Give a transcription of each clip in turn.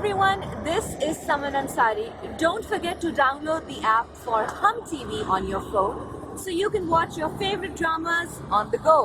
everyone, this is Saman Ansari. Don't forget to download the app for Hum TV on your phone so you can watch your favorite dramas on the go.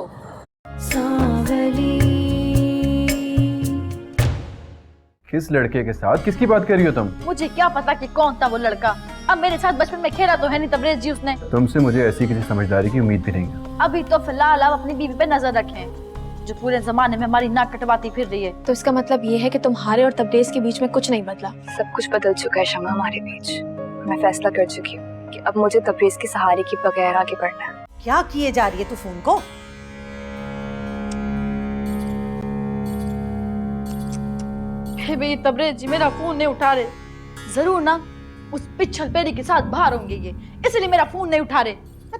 किस लड़के के साथ किसकी बात कर रही हो तुम? मुझे क्या पता कि कौन था वो लड़का। अब मेरे साथ बचपन में खेला तो है नहीं तबरेज जी उसने। तुमसे मुझे ऐसी किसी समझदारी की उम्मीद भी नहीं है। अभी तो फिलहाल आप अपनी बीवी पे नजर रखें, जो पूरे जमाने में हमारी नाक कटवाती फिर रही है। तो इसका मतलब ये है कि तुम्हारे और तबरेज के बीच में कुछ नहीं बदला? सब कुछ बदल चुका है शमा हमारे बीच। मैं फैसला कर चुकी हूँ कि अब मुझे तबरेज के सहारे के बगैर आगे बढ़ना है। क्या किए जा रही है तू फोन को? बेबी तबरेज जी मेरा फोन नहीं उठा रहे। जरूर ना उस पिछल पेरी के साथ बाहर होंगे ये, इसलिए मेरा फोन नहीं उठा रहे।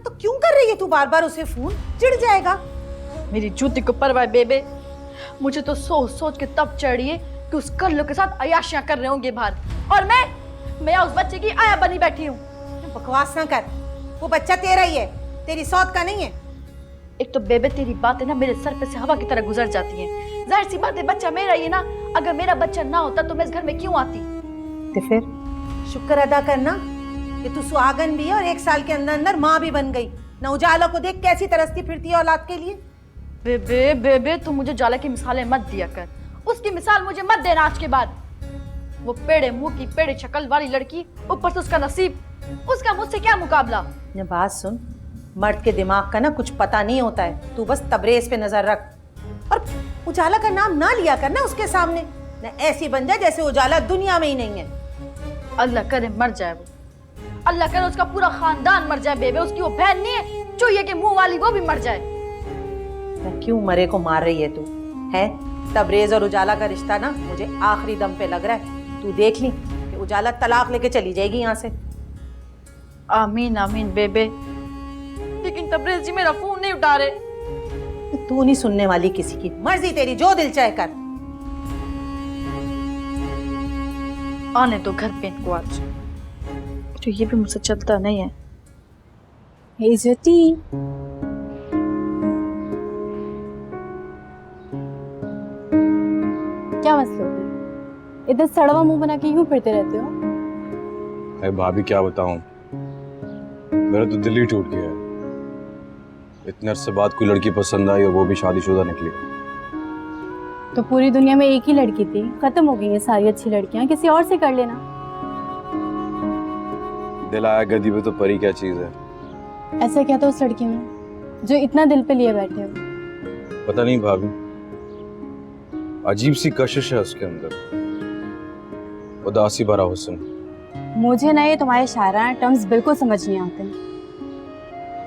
तो क्यों कर रही है तू बार बार उसे फोन? चिढ़ जाएगा। मेरी जूती को परवाह बेबे, मुझे तो सोच सोच के तब चढ़ी है कि उस कल्लू के साथ अयाशियां कर रहे होंगे बाहर, और मैं उस बच्चे की आया बनी बैठी हूँ। बकवास ना कर, वो बच्चा तेरा ही है, तेरी सौत का नहीं है। एक तो बेबे तेरी बातें ना मेरे सर पे से हवा की तरह गुजर जाती हैं। जाहिर सी बात है बच्चा मेरा ही है ना, अगर मेरा बच्चा ना होता तो मैं इस घर में क्यों आती? तो फिर शुक्र अदा करना कि तू सुहागन भी है और 1 साल के अंदर अंदर माँ भी बन गई। ना उजाला को देख कैसी तरसती फिरती है औलाद के लिए। बेबे बेबे तू मुझे जाला की मिसालें मत दिया कर, उसकी मिसाल मुझे मत देना आज के बाद। वो पेड़े मुंह की पेड़े शक्ल वाली लड़की, ऊपर से उसका नसीब, उसका मुझसे क्या मुकाबला? ये बात सुन, मर्द के दिमाग का ना कुछ पता नहीं होता है। तू बस तबरेज पे नजर रख और उजाला का नाम ना लिया करना उसके सामने। न ऐसी बन जाए जैसे उजाला दुनिया में ही नहीं है। अल्लाह करे मर जाए वो, अल्लाह करे उसका पूरा खानदान मर जाए बेबे। उसकी वो बहन नहीं है चूहिए के मुंह वाली, वो भी मर जाए। क्यों मरे को मार रही है तू? है तबरेज और उजाला का रिश्ता ना मुझे आखिरी दम पे लग रहा है। तू देख ली कि उजाला तलाक लेके चली जाएगी यहाँ से। आमीन आमीन बेबे, लेकिन तबरेज जी मेरा फोन नहीं उठा रहे। तू नहीं सुनने वाली किसी की, मर्जी तेरी, जो दिल चाहे कर। आने दो घर पे इनको आज, तो ये भी मुझसे चलता नहीं है। हे ज्योति, क्या मसला है? इधर सड़वा मुंह बना के यूं फिरते रहते हो? अरे भाभी क्या बताऊं, मेरा तो दिल ही टूट गया है। इतने अरसे बाद कोई लड़की पसंद आई और वो भी शादीशुदा निकली। तो पूरी दुनिया में एक ही लड़की थी, खत्म हो गई है सारी अच्छी लड़कियां, किसी और से कर लेना। दिल आया गद्दी पे तो परी क्या चीज है। ऐसा क्या था उस लड़की में जो इतना दिल पे लिए बैठे हो? पता नहीं भाभी, अजीब सी कशिश है उसके अंदर, उदासी भरा हुस्न। मुझे ना ये तुम्हारे शायराना टर्म्स बिल्कुल समझ नहीं आते।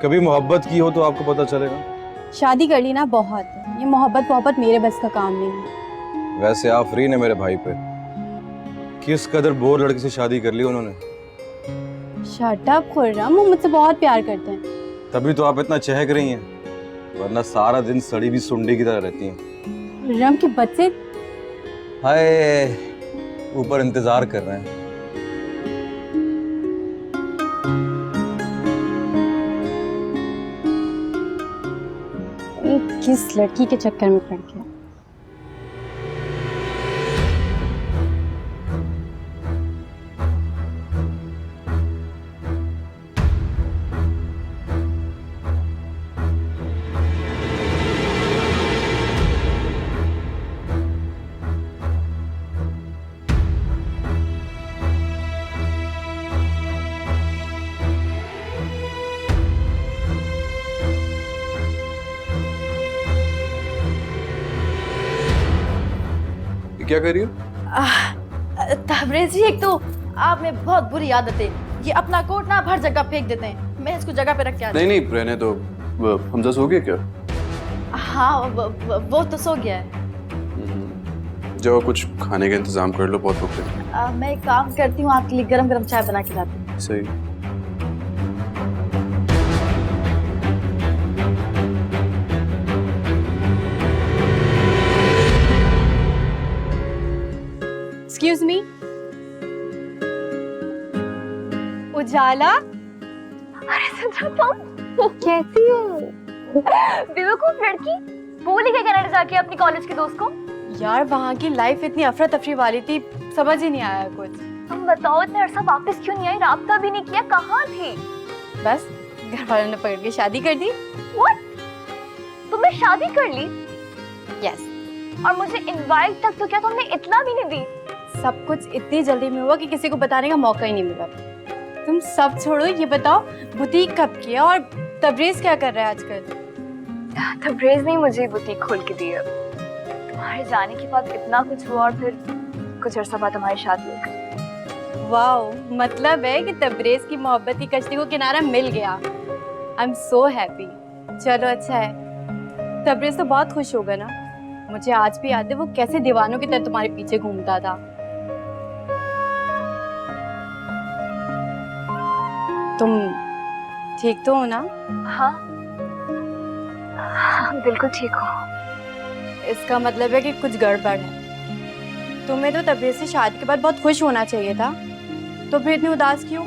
कभी मोहब्बत की हो तो आपको पता चलेगा। शादी कर ली ना बहुत, ये मोहब्बत मेरे बस का काम नहीं है। वैसे आफरीन है मेरे भाई पे, किस कदर बोर लड़की से शादी कर ली उन्होंने। शट अप खुर्रम, वो मुझसे बहुत प्यार करते हैं। तभी तो आप इतना चहक रही हैं, वरना सारा दिन सड़ी भी सुंडी की तरह रहती हैं। खुर्रम के बच्चे हाय ऊपर इंतजार कर रहे हैं। किस लड़की के चक्कर में पड़ गया? क्या कर रही हो? तबरेज जी, एक तो आप में बहुत बुरी आदत है, ये अपना कोट ना हर जगह फेंक देते हैं। मैं इसको जगह पे रख के आ नहीं नहीं रहने दो। हमजा सो गया क्या? हाँ वो तो सो गया है। जाओ कुछ खाने का इंतजाम कर लो, बहुत भूख लगी। मैं एक काम करती हूँ, आपके लिए गरम गरम चाय बना के लाती हूँ। सही। एक्सक्यूज मी, उजाला। अरे संध्या तुम कैसी हो? बेवकूफ लड़की, बोली क्या कनाडा जाके अपनी कॉलेज के दोस्त को। यार वहाँ की लाइफ इतनी अफरा तफरी वाली थी, समझ ही नहीं आया कुछ। तुम बताओ, इतने अरसा वापस क्यों नहीं आई? राब्ता भी नहीं किया, कहाँ थी? बस घर वालों ने पकड़ के शादी कर दी। What? तुमने शादी कर ली? यस। और मुझे इनवाइट तक तो क्या तुमने इतना भी नहीं दी? सब कुछ इतनी जल्दी में हुआ कि किसी को बताने का मौका ही नहीं मिला। तुम सब छोड़ो, ये बताओ बुटीक कब किया और तबरेज क्या कर रहा है आजकल? तबरेज ने मुझे बुटीक खोल के दी है। तुम्हारे जाने के बाद इतना कुछ हुआ और फिर कुछ अरसा बाद हमारी शादी हो गई। वाओ, मतलब है कि तबरेज की मोहब्बत की कश्ती को किनारा मिल गया। I am so happy. चलो अच्छा है, तबरेज तो बहुत खुश होगा ना। मुझे आज भी याद है वो कैसे दीवानों की तरह तुम्हारे पीछे घूमता था। तुम ठीक तो हो ना? हाँ बिल्कुल ठीक हो। इसका मतलब है कि कुछ गड़बड़ है। तुम्हें तो तबरेज से शादी के बाद बहुत खुश होना चाहिए था, तो फिर इतनी उदास क्यों?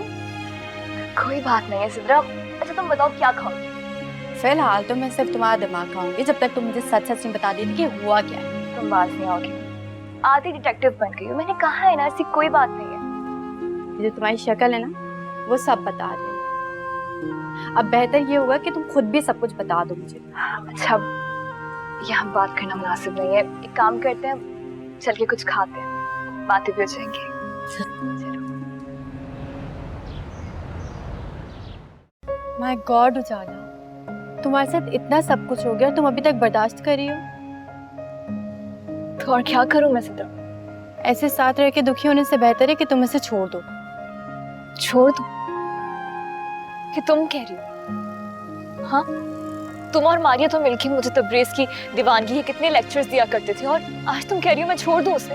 कोई बात नहीं है सिद्रा। अच्छा तुम बताओ क्या खाओगी? फिलहाल तो मैं सिर्फ तुम्हारा दिमाग खाऊंगी जब तक तुम मुझे सच सच नहीं बता देती कि हुआ क्या है। तुम बात नहीं आओगी। आधी डिटेक्टिव बन गई हो। मैंने कहा है ना, ऐसी कोई बात नहीं है। जो तुम्हारी शक्ल है ना, वो सब बता रही है। अब बेहतर ये होगा कि तुम खुद भी सब कुछ बता दो मुझे। अच्छा यहाँ बात करना मुनासिब नहीं है। एक काम करते हैं, चल के कुछ खाते हैं, बातें भी हो जाएंगी। माय गॉड उजाला, तुम्हारे साथ इतना सब कुछ हो गया और तुम अभी तक बर्दाश्त कर रही हो? तो और क्या करूं मैं सिद्रा? ऐसे साथ रह के दुखी होने से बेहतर है कि तुम इसे छोड़ दो। छोड़ दो? कि तुम कह रही हो? हाँ, तुम और मारिया तो मिलके मुझे तबरेज की दीवानगी के कितने लेक्चर्स दिया करते थे, और आज तुम कह रही हो मैं छोड़ दूं उसे?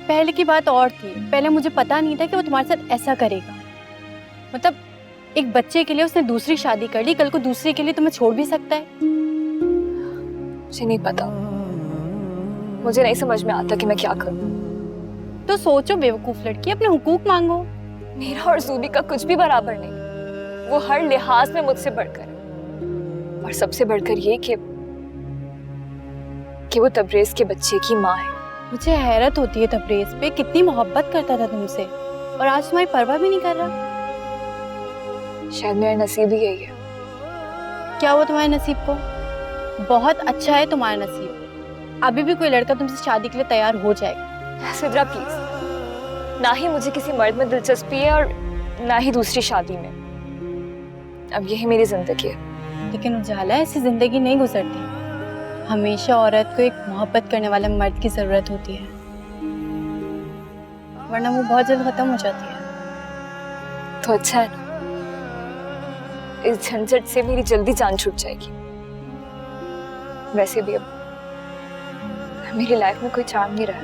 पहले की बात और थी। पहले मुझे पता नहीं था कि वो तुम्हारे साथ ऐसा करेगा। मतलब एक बच्चे के लिए उसने दूसरी शादी कर ली, कल को दूसरे के लिए तुम्हें छोड़ भी सकता है। मुझे नहीं पता, मुझे नहीं समझ में आता कि मैं क्या करूं। तो सोचो बेवकूफ लड़की, अपने हुकूक मांगो। मेरा और जूबी का कुछ भी बराबर नहीं। वो हर लिहाज में मुझसे बढ़कर है, और सबसे बढ़कर ये कि वो तबरेज के बच्चे की माँ है। मुझे हैरत होती है तबरेज पे, कितनी मोहब्बत करता था तुमसे और आज तुम्हारी परवाह भी नहीं कर रहा। शायद मेरा नसीब ही यही है। क्या हुआ तुम्हारे नसीब को? बहुत अच्छा है तुम्हारा नसीब। अभी भी कोई लड़का तुमसे शादी के लिए तैयार हो जाएगा। सिद्रा प्लीज, ना ही मुझे किसी मर्द में दिलचस्पी है और ना ही दूसरी शादी में। अब यही मेरी जिंदगी है। लेकिन उजाला, ऐसी जिंदगी नहीं गुजरती। हमेशा औरत को एक मोहब्बत करने वाले मर्द की जरूरत होती है, वरना वो बहुत जल्द खत्म हो जाती है। तो अच्छा है ना, इस झंझट से मेरी जल्दी जान छूट जाएगी। वैसे भी अब मेरी लाइफ में कोई चार्म नहीं रहा,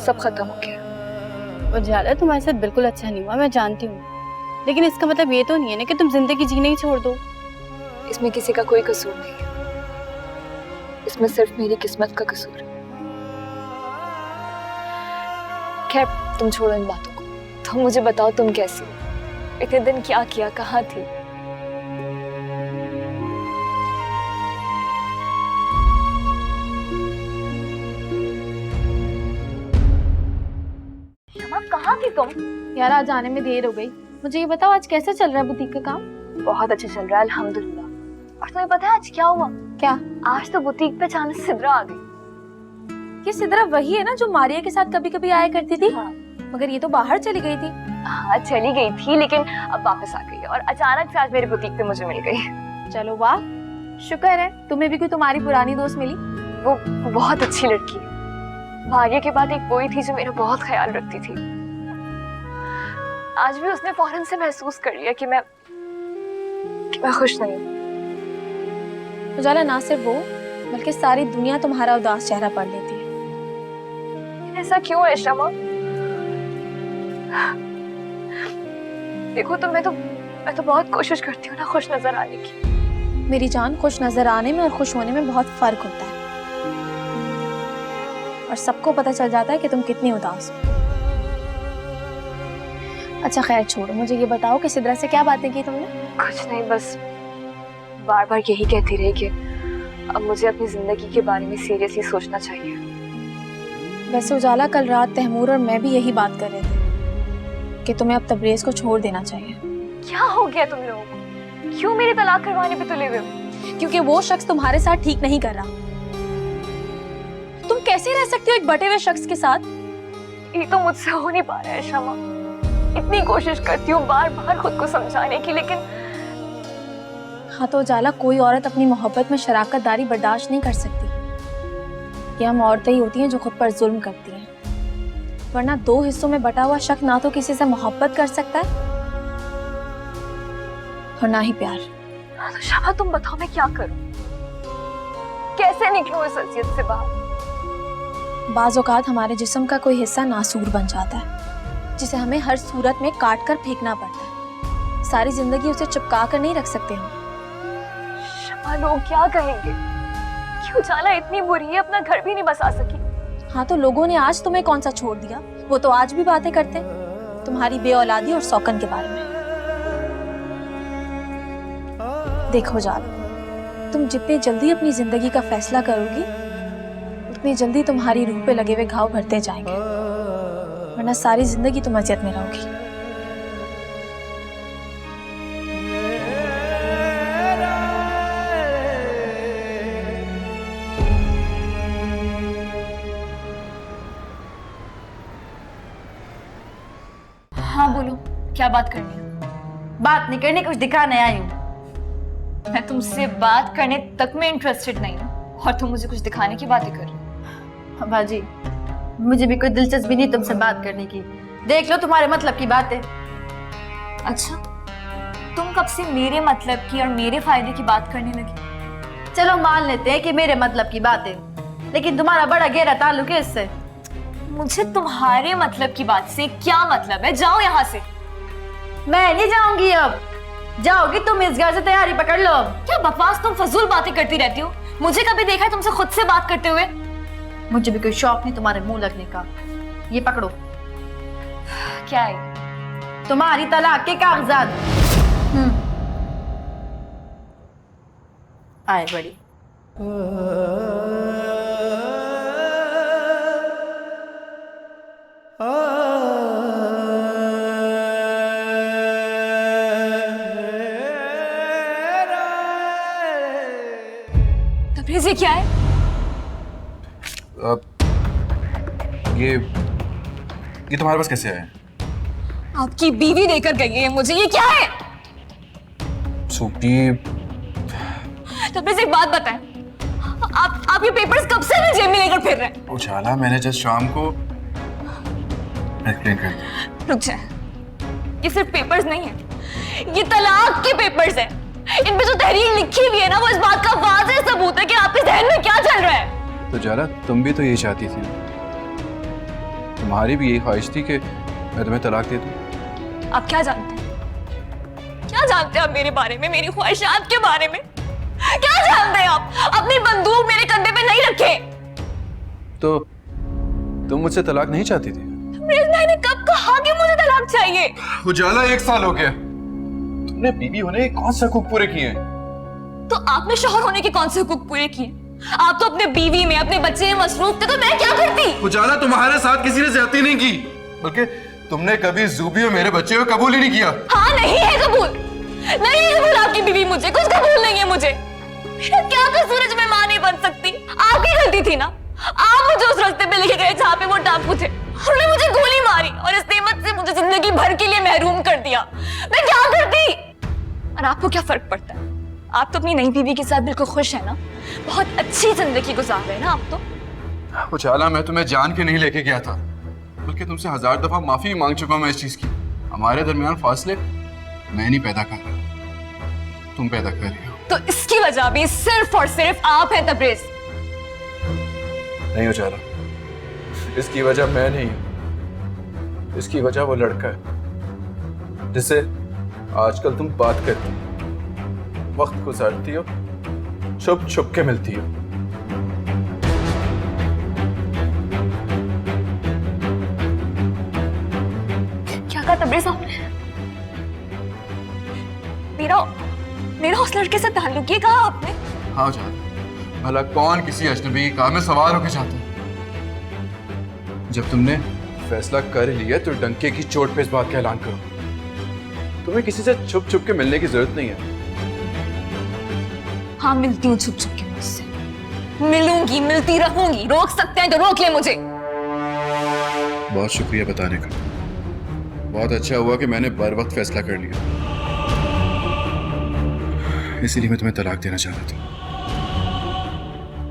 सब खत्म हो गया। उजाला, तुम्हारे साथ बिल्कुल अच्छा नहीं हुआ, मैं जानती हूँ, लेकिन इसका मतलब ये तो नहीं है ना कि तुम जिंदगी जीने ही छोड़ दो। इसमें किसी का कोई कसूर नहीं है, इसमें सिर्फ मेरी किस्मत का कसूर है। खैर तुम छोड़ो इन बातों को, तुम मुझे बताओ तुम कैसी हो? इतने दिन क्या किया, कहाँ थी? कहाँ थी तुम? यार आज आने में देर हो गई। मुझे ये बताओ आज कैसा चल रहा है बुटीक का काम? बहुत अच्छा चल रहा है अल्हम्दुलिल्लाह। और तुम्हें पता है आज क्या हुआ? क्या? आज तो बुटीक पे अचानक सिद्रा आ गई। ये सिद्रा वही है ना जो मारिया के साथ कभी कभी आया करती थी? हाँ। मगर ये तो बाहर चली गई थी। हाँ चली गई थी, लेकिन अब वापस आ गई और अचानक से आज मेरे बुटीक पे मुझे मिल गई। चलो वाह, शुक्र है तुम्हें भी कोई तुम्हारी पुरानी दोस्त मिली। वो बहुत अच्छी लड़की है। मारिया के बाद एक वही थी जो मेरा बहुत ख्याल रखती थी। आज भी उसने फौरन से महसूस कर लिया कि मैं खुश नहीं हूँ। उजाला, ना सिर्फ वो बल्कि सारी दुनिया तुम्हारा उदास चेहरा पढ़ लेती है। ऐसा क्यों है शमा? देखो मैं तो बहुत कोशिश करती हूँ ना खुश नजर आने की। मेरी जान, खुश नजर आने में और खुश होने में बहुत फर्क होता है, और सबको पता चल जाता है कि तुम कितनी उदास हो। अच्छा खैर छोड़ो, मुझे ये बताओ कि सिद्रा से क्या बातें की तुमने? कुछ नहीं, बस बार बार यही कहती रही कि अब मुझे अपनी जिंदगी के बारे में सीरियसली सोचना चाहिए। वैसे उजाला, कल रात तैमूर और मैं भी यही बात कर रहे थे कि तुम्हें अब तबरेज को छोड़ देना चाहिए। क्या हो गया तुम लोगों को? क्यों मेरी तलाक करवाने पे तुले हुए हो? क्योंकि वो शख्स तुम्हारे साथ ठीक नहीं कर रहा। तुम कैसे रह सकती हो एक बटे हुए शख्स के साथ? ये तो मुझसे हो नहीं पा रहा है शमा। इतनी कोशिश करती हूँ बार बार खुद को समझाने की, लेकिन हाँ तो उजाला, कोई औरत अपनी मोहब्बत में शराकतदारी बर्दाश्त नहीं कर सकती। ये हम औरतें ही होती हैं जो खुद पर जुल्म करती हैं, वरना दो हिस्सों में बटा हुआ शख्स ना तो किसी से मोहब्बत कर सकता है और ना ही प्यार। तो शमा तुम बताओ मैं क्या करूं? कैसे निकलूं इस अजियत से बाहर? बाज़ औक़ात हमारे जिस्म का कोई हिस्सा नासूर बन जाता है, जिसे हमें हर सूरत में काट कर फेंकना पड़ता है। सारी जिंदगी उसे चिपका कर नहीं रख सकते हम। शमा लोग क्या कहेंगे कि उजाला इतनी बुरी है, अपना घर भी नहीं बसा सकी। हाँ तो लोगों ने आज तुम्हें कौन सा छोड़ दिया? वो तो आज भी बातें करते हैं तुम्हारी बेऔलादी और सौकन के बारे में। देखो जाल, तुम जितनी जल्दी अपनी जिंदगी का फैसला करोगी उतनी जल्दी तुम्हारी रूह पे लगे हुए घाव भरते जाएंगे, वरना सारी जिंदगी तुम अजियत में रहोगी। हाँ बोलो, क्या बात करनी है? बात नहीं करनी, कुछ दिखाने आई हूँ। मैं तुमसे बात करने तक में इंटरेस्टेड नहीं हूँ और तुम मुझे कुछ दिखाने की बातें कर रही हो। बाजी, मुझे भी कोई दिलचस्पी नहीं तुमसे बात करने की। देख लो तुम्हारे मतलब की बातें। अच्छा, तुम कब से मेरे मतलब की और मेरे फायदे की बात करने लगी? चलो मान लेते हैं कि मेरे मतलब की बातें, लेकिन तुम्हारा बड़ा गहरा ताल्लुक है इससे। मुझे तुम्हारे मतलब की बात से क्या मतलब है? जाओ यहाँ से। मैं नहीं जाऊंगी अब। जाओगी तुम इस घर से, तैयारी पकड़ लो। क्या बकवास तुम फजूल बातें करती रहती हो? मुझे कभी देखा है तुमसे खुद से बात करते हुए? मुझे भी कोई शौक नहीं तुम्हारे मुंह लगने का। ये पकड़ो। क्या है? तुम्हारी तलाक के कागजात। आए बड़ी। तबरेज़, ये क्या है? ये तुम्हारे पास कैसे आया? आपकी बीवी देकर गई है मुझे। ये क्या है? सूपी, तबरेज़, एक बात बताएं, आप ये पेपर्स कब से अपनी जेब में लेकर फिर रहे हैं? उजाला, मैंने जस्ट शाम को एक्सप्लेन कर दिया। रुक जाए, ये सिर्फ पेपर्स नहीं है, ये तलाक के पेपर्स हैं। इन पे जो तहरीर लिखी हुई है ना, वो इस बात का वाज़ेह सबूत है कि आपके ज़हन में क्या चल रहा है। तो उजाला, तुम भी तो यही चाहती थी, तुम्हारी भी यही ख्वाहिश थी कि मैं तुम्हें तलाक दे दूं। आप क्या जानते हैं? क्या जानते हैं आप मेरे बारे में, मेरी ख्वाहिशात के बारे में? क्या जानते हैं आप? अपनी बंदूक मेरे कंधे पे नहीं रखे। तो तुम मुझसे तलाक नहीं चाहती थी? मैंने कब कहा कि मुझे तलाक चाहिए? उजाला, 1 साल हो गया। तुमने बीवी होने के कौन से हुकूक पूरे किए हैं? तो आपने शौहर होने के कौन से हुकूक पूरे किए? आप तो अपने बीवी में, अपने बच्चे में मसरूफ थे, तो मैं क्या करती? उजाला, तुम्हारे साथ किसी ने ज्यादती नहीं की, बल्कि तुमने कभी जूबी और मेरे बच्चे को कबूल ही नहीं किया। हाँ, नहीं है कबूल, नहीं है कबूल आपकी बीवी मुझे, कुछ कबूल नहीं है मुझे। मेरा क्या कसूर है जो मैं मां नहीं बन सकती? आपकी गलती थी ना, आप मुझे उस रास्ते पे लेके गए जहाँ पे वो डाकू थे, उन्होंने मुझे गोली मारी और इस नेमत से मुझे जिंदगी भर के लिए महरूम कर दिया। मैं क्या करती? और आपको क्या फर्क पड़ता है? आप तो अपनी नई बीवी के साथ बिल्कुल खुश है ना, बहुत अच्छी जिंदगी गुजार रहे हैं ना आप तो। उजाला, मैं तुम्हें जान के नहीं लेके गया था, बल्कि तुमसे 1000 दफा माफी मांग चुका हूं मैं इस चीज की। हमारे दरमियान फासले मैं नहीं पैदा कर रहा, तुम पैदा कर रही हो। तो इसकी वजह भी सिर्फ और सिर्फ आप हैं तबरेज़। नहीं उजाला, इसकी वजह मैं नहीं हूं, इसकी वजह वो लड़का है जिससे आजकल तुम बात करती हो, वक्त गुजारती हो, छुप छुप के मिलती हो। क्या कहा तबरेज़ आपने? मेरा उस लड़के से ताल्लुक, ये कहा आपने? हाँ उजाला, भला कौन किसी अजनबी की कार में सवार होकर जाता है? जब तुमने फैसला कर लिया तो डंके की चोट पे इस बात का ऐलान करो। तुम्हें किसी से छुप छुप के मिलने की जरूरत नहीं है। हाँ मिलती हूँ छुप छुप के मुझसे, मिलूंगी, मिलती रहूंगी। रोक सकते हैं तो रोक ले मुझे। बहुत शुक्रिया बताने का। बहुत अच्छा हुआ कि मैंने बर वक्त फैसला कर लिया, इसीलिए मैं तुम्हें तलाक देना चाहता था।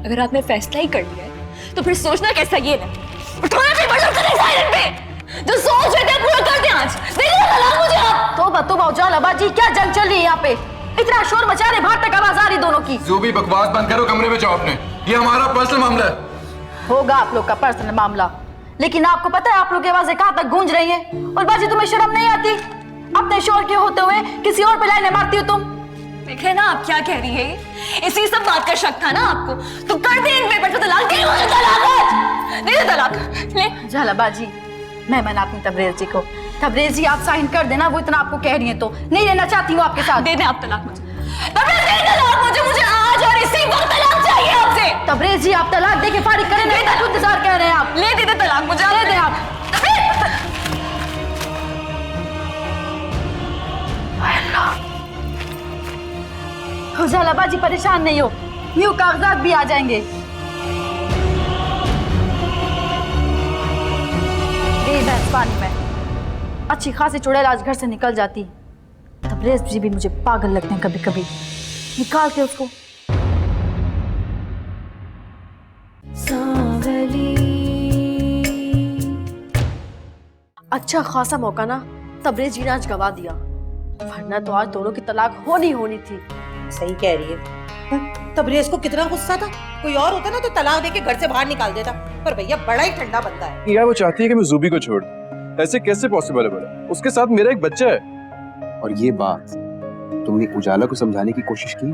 अगर आपने फैसला ही कर लिया है तो फिर सोचना कैसा ये ना, उठोना भी बड़ा करें साइलेंट पे। जो सोच रहे थे पूरा कर दे आज। दे दे तलाक मुझे आप। तोबा तोबा उजाला बाजी, क्या जंग चल रही है यहाँ पे? इतना शोर मचा रहे, बाहर तक आवाज आ रही दोनों की। जो भी बकवास बंद करो, कमरे में जाओ अपने। ये हमारा पर्सनल मामला है। होगा आप लोग का पर्सनल मामला, लेकिन आपको पता है आप लोग की आवाजें कहाँ तक गूंज रही हैं? और बाजी तुम्हें शर्म नहीं आती? अपने शोर के होते हुए किसी और पे लाइनें मारती हो तुम। देखे ना आप क्या कह रही है? इसी सब बात का शक था ना आपको, तो कर दे इन पेपर पे तलाक। दे मुझे तलाक आज। दे दे तलाक ले। झाला बाजी, मैं मनाती तबरेज जी को। तबरेज जी आप साइन कर देना, वो इतना आपको कह रही है तो। नहीं रहना चाहती हूँ आपके साथ। दे दे आप तलाक मुझे। तबरेज दे तलाक मुझे, मुझे आज और इसी वक्त तलाक चाहिए आपसे। तबरेज जी आप तलाक दे के फारिग करें, नहीं तो इंतजार कर रहे हैं आप। ले दे दे तलाक मुझे, दे दे आप। उजाला बाजी परेशान नहीं हो, यूं कागजात भी आ जाएंगे। भैंस पानी में अच्छी खासी चुड़ैल आज घर से निकल जाती। तबरेज जी भी मुझे पागल लगते हैं कभी कभी। निकाल के उसको। अच्छा खासा मौका ना तबरेज जी ने आज गवा दिया, वरना तो आज दोनों की तलाक होनी थी। सही कह रही है। तबरेज को कितना गुस्सा था। कोई और होता ना तो तलाक देके घर से बाहर निकाल देता, पर भैया बड़ा ही ठंडा बंदा है। यार वो चाहती है कि मैं जूबी को छोड़ दूं। ऐसे कैसे पॉसिबल है बोला? उसके साथ मेरा एक बच्चा है। और ये बात तुमने उजाला को समझाने की कोशिश की?